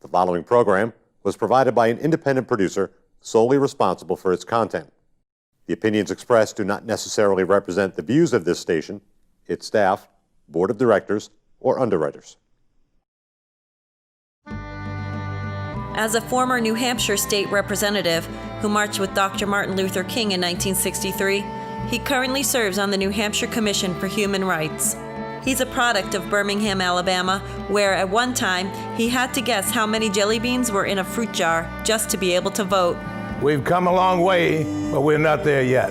The following program was provided by an independent producer solely responsible for its content. The opinions expressed do not necessarily represent the views of this station, its staff, board of directors, or underwriters. As a former New Hampshire state representative who marched with Dr. Martin Luther King in 1963, he currently serves on the New Hampshire Commission for Human Rights. He's a product of Birmingham, Alabama, where at one time he had to guess how many jelly beans were in a fruit jar just to be able to vote. We've come a long way, but we're not there yet.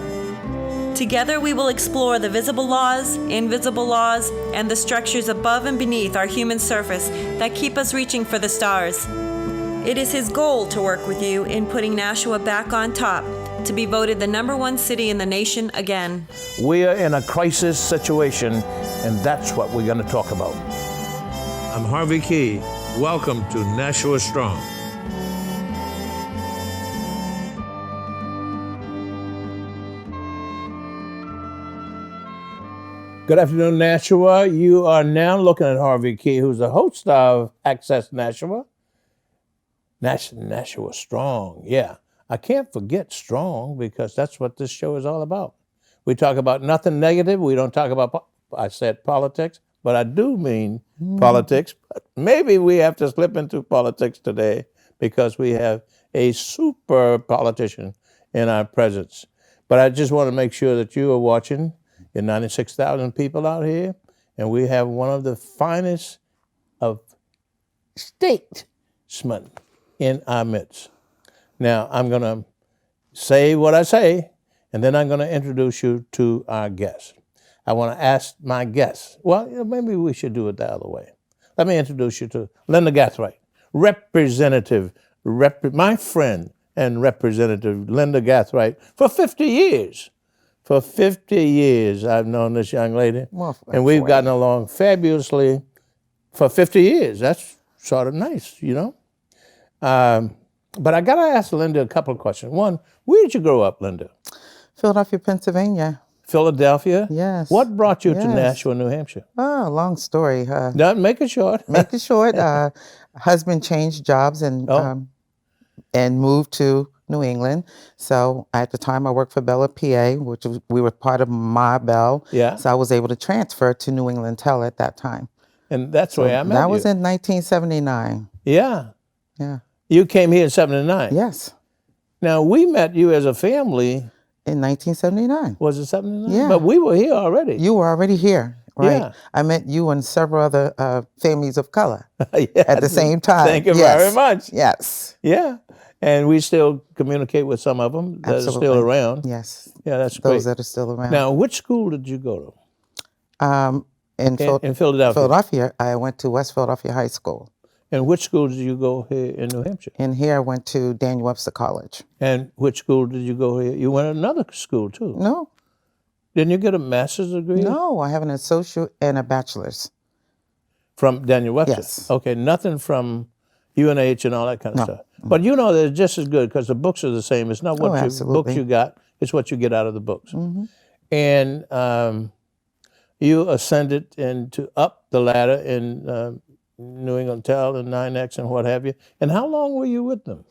Together we will explore the visible laws, invisible laws, and the structures above and beneath our human surface that keep us reaching for the stars. It is his goal to work with you in putting Nashua back on top, to be voted the #1 city in the nation again. We are in a crisis situation, and that's what we're going to talk about. I'm Harvey Keye. Welcome to Nashua Strong. Good afternoon, Nashua. You are now looking at Harvey Keye, who's the host of Access Nashua. Nashua Strong, yeah. I can't forget strong because that's what this show is all about. We talk about nothing negative. We don't talk about, I said politics, but I do mean politics. But maybe we have to slip into politics today because we have a super politician in our presence. But I just want to make sure that you are watching. There are 96,000 people out here, and we have one of the finest of statesmen in our midst. Now, I'm going to say what I say, and then I'm going to introduce you to our guest. I want to ask my guest, well, maybe we should do it the other way. Let me introduce you to Linda Gathright, my friend and Representative Linda Gathright for 50 years. For 50 years, I've known this young lady, and we've gotten along fabulously for 50 years. That's sort of nice, you know? But I got to ask Linda a couple of questions. One, where did you grow up, Linda? Philadelphia, Pennsylvania. Philadelphia? Yes. What brought you to Nashua, New Hampshire? Oh, long story. Make it short. Make it short. Husband changed jobs and moved to New England. So at the time I worked for Bella PA, we were part of Ma Bell. Yeah. So I was able to transfer to New England Tel at that time. And that's where I met you. That was in 1979. Yeah. Yeah. You came here in 79? Yes. Now, we met you as a family. In 1979. Was it 79? Yeah. But we were here already. You were already here, right? Yeah. I met you and several other families of color Yeah, at the same time. Thank you very much. Yes. Yeah. And we still communicate with some of them that Absolutely. are still around. Yes. Yeah, that's great. Those that are still around. Now, which school did you go to? In Philadelphia. Philadelphia, I went to West Philadelphia High School. And which school did you go here in New Hampshire? And here I went to Daniel Webster College. And which school did you go here? You went to another school too. No. Didn't you get a master's degree? No, I have an associate and a bachelor's. From Daniel Webster? Yes. Okay, nothing from UNH and all that kind of stuff. But you know they're just as good because the books are the same. It's not what books you got, it's what you get out of the books. Mm-hmm. And you ascended up the ladder in New England Tel and 9X and what have you. And how long were you with them?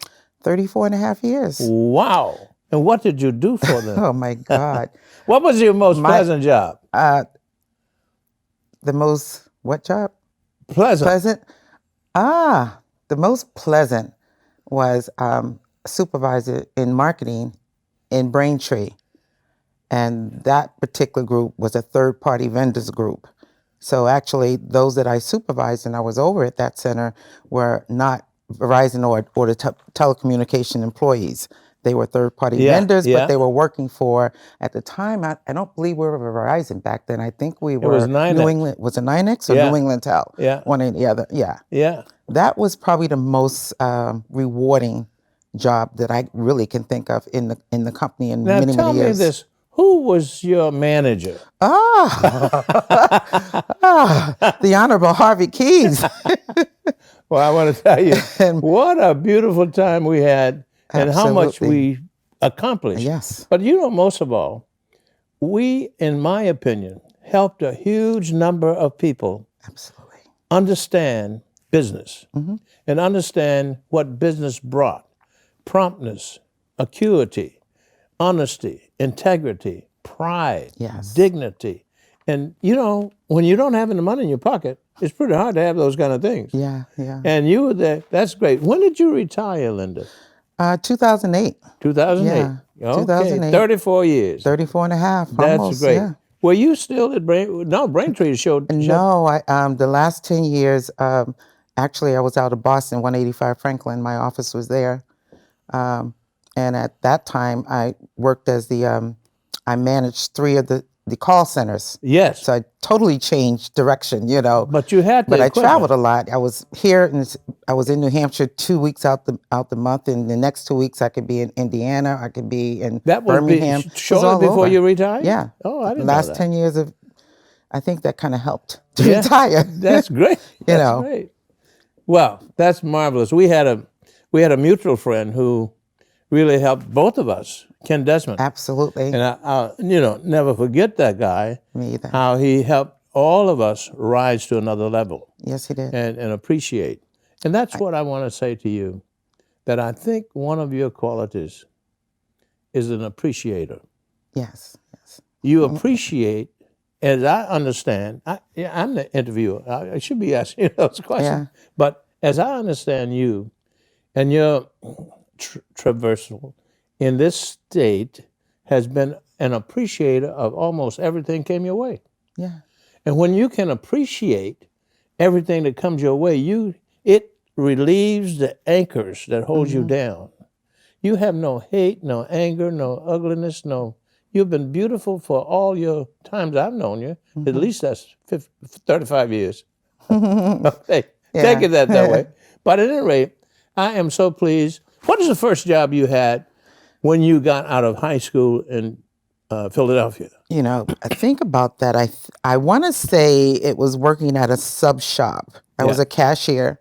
34 and a half years. Wow. And what did you do for them? Oh, my God. What was your most pleasant job? The most, what job? Pleasant. Pleasant? The most pleasant was supervisor in marketing in Braintree. And that particular group was a third-party vendors group. So actually, those that I supervised and I was over at that center were not Verizon or the telecommunication employees. They were third-party vendors, but they were working for, at the time, I don't believe we were Verizon back then. I think we were New England. Was it 9X or New England Tel? Yeah. One or the other, yeah. That was probably the most rewarding job that I really can think of in the company in many years. Now tell me this. Who was your manager? The Honorable Harvey Keye. Well, I want to tell you, what a beautiful time we had and how much we accomplished. Yes. But you know, most of all, we, in my opinion, helped a huge number of people understand business and understand what business brought: promptness, acuity, honesty, integrity, pride, Yes. dignity. And you know, when you don't have any money in your pocket, it's pretty hard to have those kind of things. Yeah, yeah. And you were there. That's great. When did you retire, Linda? 2008. 2008. Yeah, Okay, 2008. 34 years. 34 and a half, That's almost, great. yeah. Were you still at Braintree showed? No, the last 10 years, actually, I was out of Boston, 185 Franklin. My office was there. And at that time, I worked as I managed 3 of the call centers. Yes. So I totally changed direction, you know. But you had the But I equipment. traveled a lot. I was here, and I was in New Hampshire 2 weeks out the month, and the next 2 weeks I could be in Indiana, I could be in That would Birmingham. be It was shortly all before over. you retired? Yeah. Oh, I didn't Last know that. 10 years of, I think that kind of helped to Yeah. retire. That's great. That's know. great. Well, that's marvelous. We had a mutual friend who really helped both of us, Ken Desmond. Absolutely. And I never forget that guy. Me either. How he helped all of us rise to another level Yes, he did. and appreciate. And that's what I want to say to you, that I think one of your qualities is an appreciator. Yes, yes. You appreciate, as I understand, I'm the interviewer. I should be asking you those questions. Yeah. But as I understand you and your traversal in this state has been an appreciator of almost everything came your way. Yeah. And when you can appreciate everything that comes your way, it relieves the anchors that hold you down. You have no hate, no anger, no ugliness, you've been beautiful for all your times I've known you. At least that's 35 years. Okay, take it that way. But at any rate, I am so pleased. What is the first job you had when you got out of high school in Philadelphia? You know, I think about that. I want to say it was working at a sub shop. I was a cashier,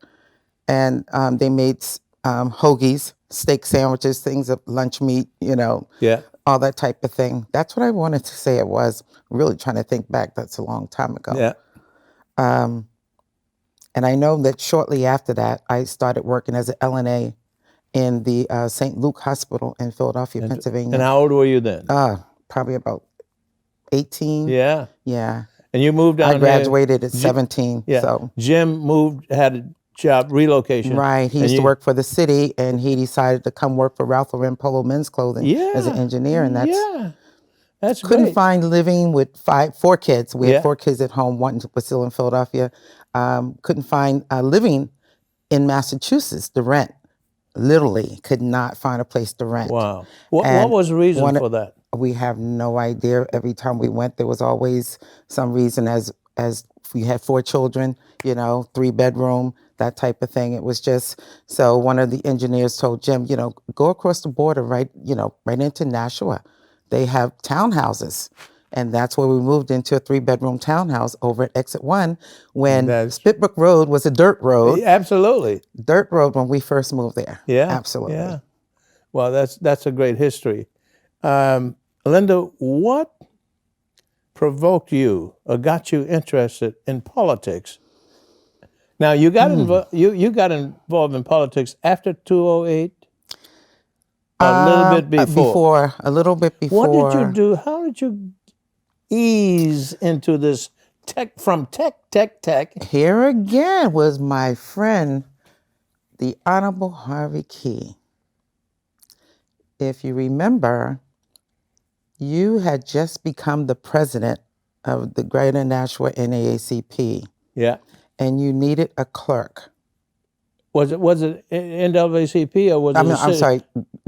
and they made hoagies, steak sandwiches, things of lunch meat, Yeah. all that type of thing. That's what I wanted to say it was. Really trying to think back. That's a long time ago. Yeah. And I know that shortly after that, I started working as an LNA in the St. Luke Hospital in Philadelphia, Pennsylvania. And how old were you then? Probably about 18. Yeah. Yeah. And you moved down I graduated at 17. Yeah. So Jim had a job relocation. right, he used to work for the city, and he decided to come work for Ralph Lauren Polo Men's Clothing as an engineer, and that's couldn't great. find living with 4 kids. We Yeah. had 4 kids at home. One was still in Philadelphia. Couldn't find living in Massachusetts to rent. Literally could not find a place to rent. Wow. What And was the reason for that? We have no idea. Every time we went, there was always some reason. As we had 4 children, 3-bedroom, that type of thing. It was just, so one of the engineers told Jim, go across the border right into Nashua. They have townhouses. And that's where we moved into a 3-bedroom townhouse over at Exit 1 when Spitbrook Road was a dirt road. Absolutely. Dirt road when we first moved there. Yeah. Absolutely. Yeah. Well, that's a great history. Linda, what provoked you or got you interested in politics? Now, you got you got involved in politics after 2008? A little bit before. A little bit before. What did you do? How did you ease into this tech? Here again was my friend, the Honorable Harvey Keye. If you remember, you had just become the president of the Greater Nashua NAACP. Yeah. And you needed a clerk. Was it NAACP or was it? I'm sorry,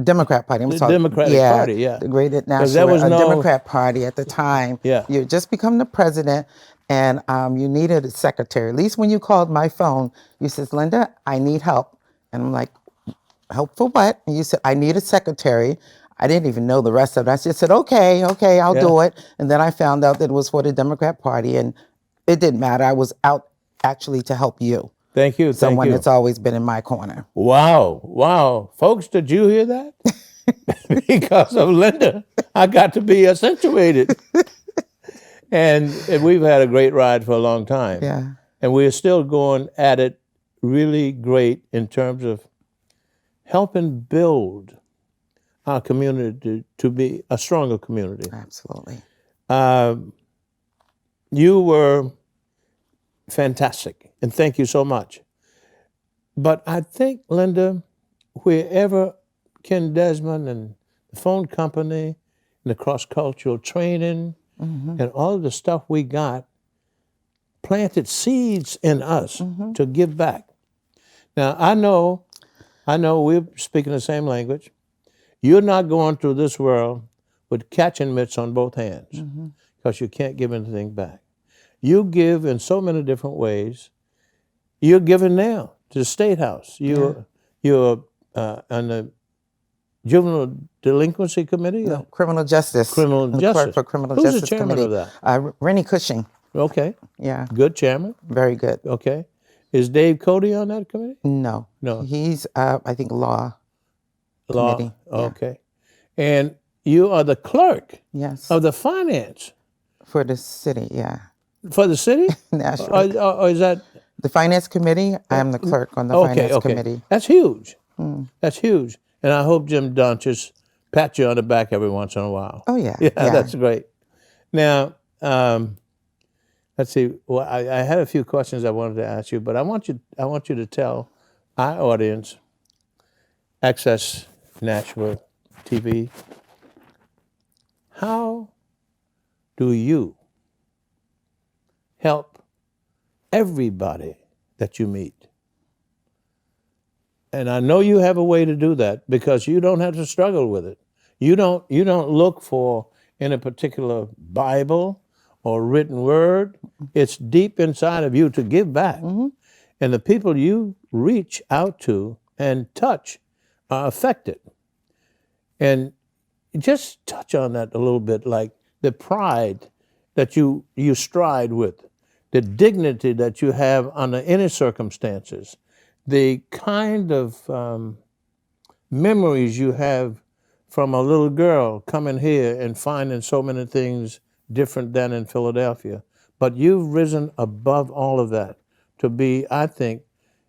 Democrat Party. The Democratic Party, yeah. The Greater Nashua, there was no Democrat Party at the time. Yeah. You had just become the president, and you needed a secretary. At least when you called my phone, you said, Linda, I need help. And I'm like, help for what? And you said, I need a secretary. I didn't even know the rest of it. I just said, okay, I'll do it. And then I found out that it was for the Democrat Party, and it didn't matter. I was out actually to help you. Thank you. Someone that's always been in my corner. Wow. Folks, did you hear that? Because of Linda, I got to be accentuated. And we've had a great ride for a long time. Yeah. And we're still going at it really great in terms of helping build our community to be a stronger community. Absolutely. You were fantastic, and thank you so much. But I think, Linda, wherever Ken Desmond and the phone company and the cross-cultural training and all of the stuff we got planted seeds in us to give back. Now, I know we're speaking the same language. You're not going through this world with catching mitts on both hands because you can't give anything back. You give in so many different ways. You're giving now to the State House. You're on the Juvenile Delinquency Committee? No, criminal justice. Criminal I'm the justice. clerk for Criminal Who's the Justice chairman Committee. of that? Rennie Cushing. Okay. Yeah, Good chairman. very good. Okay. Is Dave Cody on that committee? No. No. He's, I think, law committee. Yeah. Okay. And you are the clerk Yes. of the finance For the city, yeah. for the city? Nashua. Or is that The finance committee, I'm the clerk on the finance committee. That's huge. That's huge. And I hope Jim Dunches pat you on the back every once in a while. Oh, yeah. Yeah, that's great. Now, let's see. Well, I had a few questions I wanted to ask you, but I want you to tell our audience, Access Nashua TV, how do you help everybody that you meet? And I know you have a way to do that because you don't have to struggle with it. You don't look for in a particular Bible or written word. It's deep inside of you to give back. And the people you reach out to and touch are affected. And just touch on that a little bit, like the pride that you stride with, the dignity that you have under any circumstances, the kind of memories you have from a little girl coming here and finding so many things different than in Philadelphia. But you've risen above all of that to be, I think,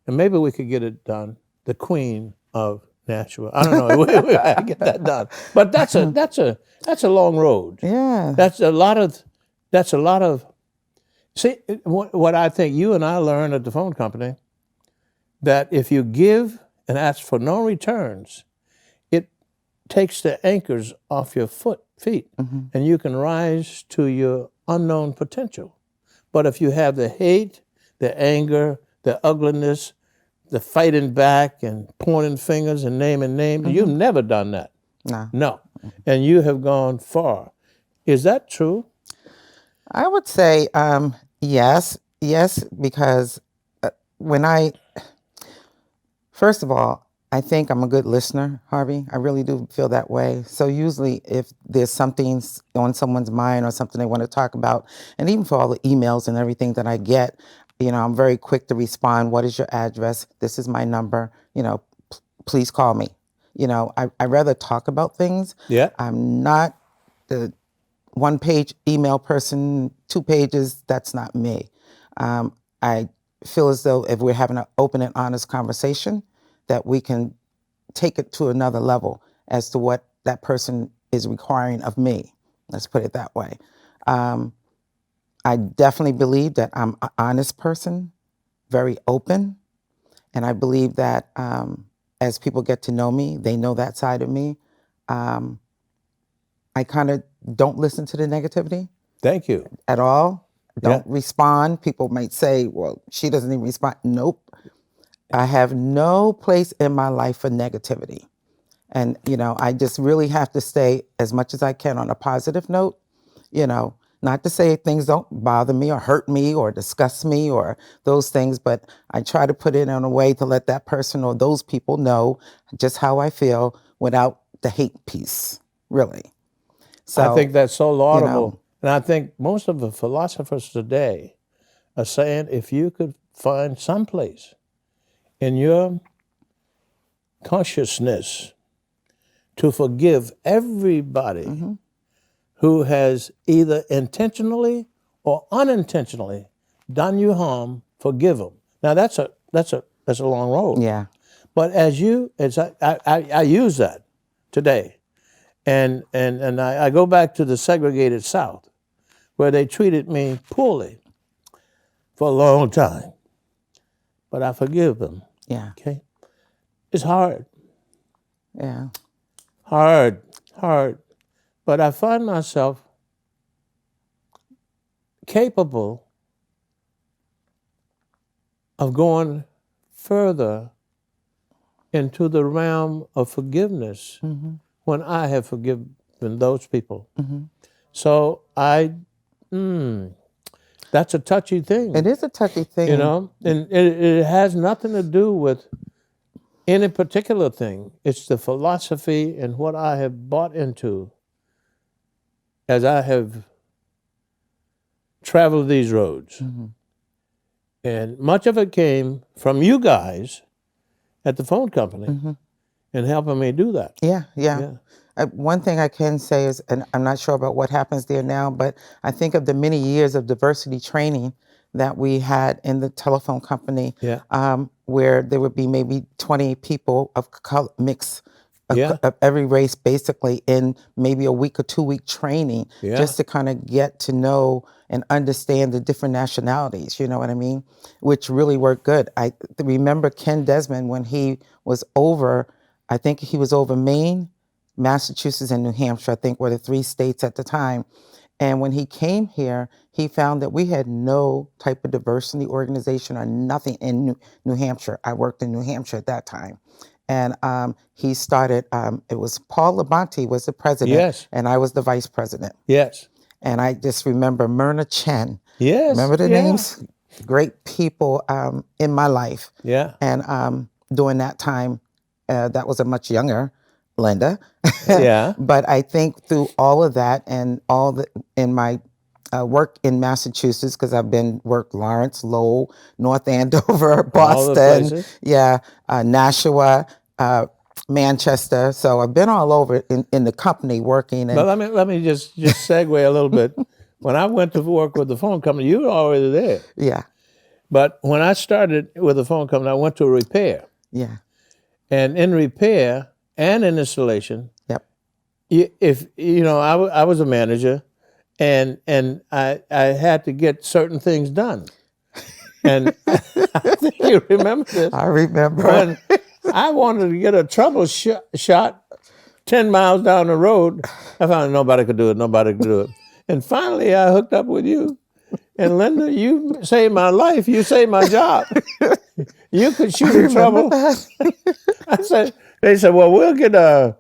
and maybe we could get it done, the queen of Nashua. I don't know if we get that done, but that's a long road. Yeah. That's a lot of. See, what I think you and I learned at the phone company, that if you give and ask for no returns, it takes the anchors off your feet, and you can rise to your unknown potential. But if you have the hate, the anger, the ugliness, the fighting back and pointing fingers and naming names, you've never done that. No. And you have gone far. Is that true? I would say yes, because first of all, I think I'm a good listener, Harvey. I really do feel that way. So usually if there's something on someone's mind or something they want to talk about, and even for all the emails and everything that I get, I'm very quick to respond. What is your address? This is my number. Please call me. I rather talk about things. Yeah. I'm not the one-page email person, 2 pages. That's not me. I feel as though if we're having an open and honest conversation, that we can take it to another level as to what that person is requiring of me. Let's put it that way. I definitely believe that I'm an honest person, very open, and I believe that as people get to know me, they know that side of me. I kind of don't listen to the negativity. Thank you. At all. Don't respond. People might say, well, she doesn't even respond. Nope. I have no place in my life for negativity. And, I just really have to stay as much as I can on a positive note, not to say things don't bother me or hurt me or disgust me or those things, but I try to put it in a way to let that person or those people know just how I feel without the hate piece, really. So I think that's so laudable. And I think most of the philosophers today are saying if you could find some place in your consciousness to forgive everybody who has either intentionally or unintentionally done you harm, forgive them. Now that's a That's a long road. Yeah. But as I use that today, and I go back to the segregated South, where they treated me poorly for a long time. But I forgive them. Yeah. Okay, it's hard, Yeah. hard. But I find myself capable of going further into the realm of forgiveness when I have forgiven those people. So that's a touchy thing. It is a touchy thing. You know, and it has nothing to do with any particular thing. It's the philosophy and what I have bought into as I have traveled these roads. And much of it came from you guys at the phone company and helping me do that. Yeah. One thing I can say is, and I'm not sure about what happens there now, but I think of the many years of diversity training that we had in the telephone company, where there would be maybe 20 people of color, mix of every race, basically in maybe a week or 2 week training, just to kind of get to know and understand the different nationalities. You know what I mean? Which really worked good. I remember Ken Desmond when he was over. I think he was over Maine, Massachusetts, and New Hampshire, I think were the 3 states at the time. And when he came here, he found that we had no type of diversity organization or nothing in New Hampshire. I worked in New Hampshire at that time. And he started, it was Paul Labonte was the president, and I was the vice president. And I just remember Myrna Chen. Remember the names? Great people in my life. And during that time, that was a much younger Linda. But I think through all of that and in my work in Massachusetts, because I've worked Lawrence, Lowell, North Andover, Boston, Nashua, Manchester. So I've been all over in the company working. And but let me just segue a little bit. When I went to work with the phone company, you were already there. But when I started with the phone company, I went to repair. And in repair and in installation, if I was a manager, and I had to get certain things done. And I think you remember this. I remember. When I wanted to get a troubleshot 10 miles down the road, I found nobody could do it. And finally, I hooked up with you. And Linda, you saved my life. You saved my job. You could shoot in trouble. They said, well, we'll get a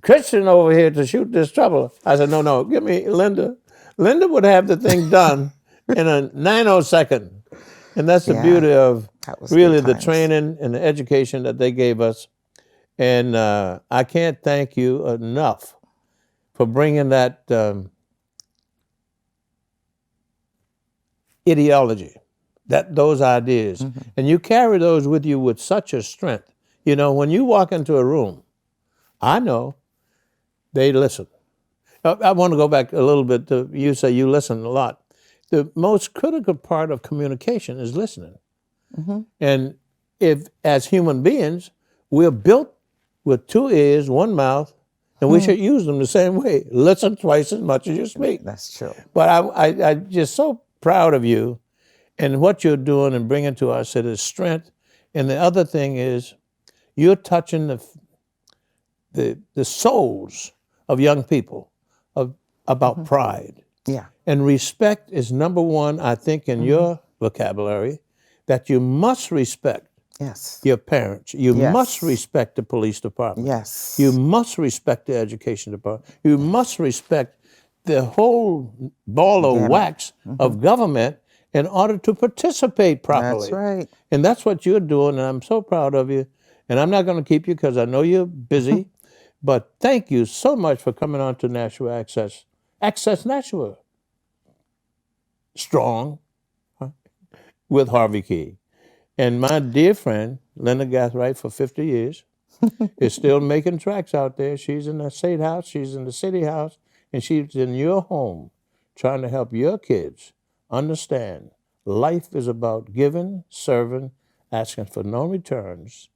Christian over here to shoot this trouble. I said, no, give me Linda. Linda would have the thing done in a nanosecond. And that's the beauty of really the training and the education that they gave us. And I can't thank you enough for bringing that ideology, those ideas. And you carry those with you with such a strength. You know, when you walk into a room, I know they listen. I want to go back a little bit to you say you listen a lot. The most critical part of communication is listening. And if, as human beings, we're built with 2 ears, 1 mouth, and we should use them the same way. Listen twice as much as you speak. That's true. But I'm just so proud of you and what you're doing and bringing to our city strength. And the other thing is you're touching the souls of young people about pride. And respect is number one, I think, in your vocabulary, that you must respect your parents. You must respect the police department. You must respect the education department. You must respect the whole ball of wax of government in order to participate properly. That's right. And that's what you're doing, and I'm so proud of you. And I'm not going to keep you because I know you're busy. But thank you so much for coming on to Nashua Access. Access Nashua. Strong with Harvey Keye. And my dear friend, Linda Gathright, for 50 years, is still making tracks out there. She's in the State House, she's in the City House, and she's in your home trying to help your kids understand life is about giving, serving, asking for no returns,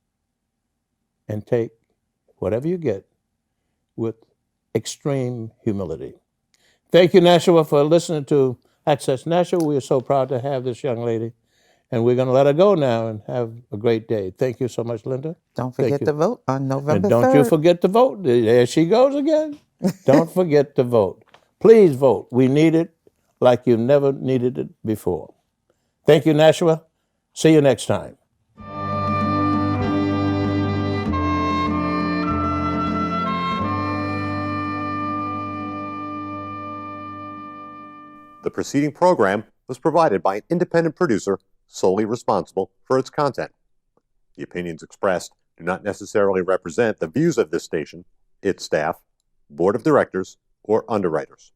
and take whatever you get with extreme humility. Thank you, Nashua, for listening to Access Nashua. We are so proud to have this young lady, and we're going to let her go now and have a great day. Thank you so much, Linda. Don't Thank forget you. to vote on November And don't 3rd. you forget to vote. There she goes again. Don't forget to vote. Please vote. We need it like you've never needed it before. Thank you, Nashua. See you next time. The preceding program was provided by an independent producer solely responsible for its content. The opinions expressed do not necessarily represent the views of this station, its staff, board of directors, or underwriters.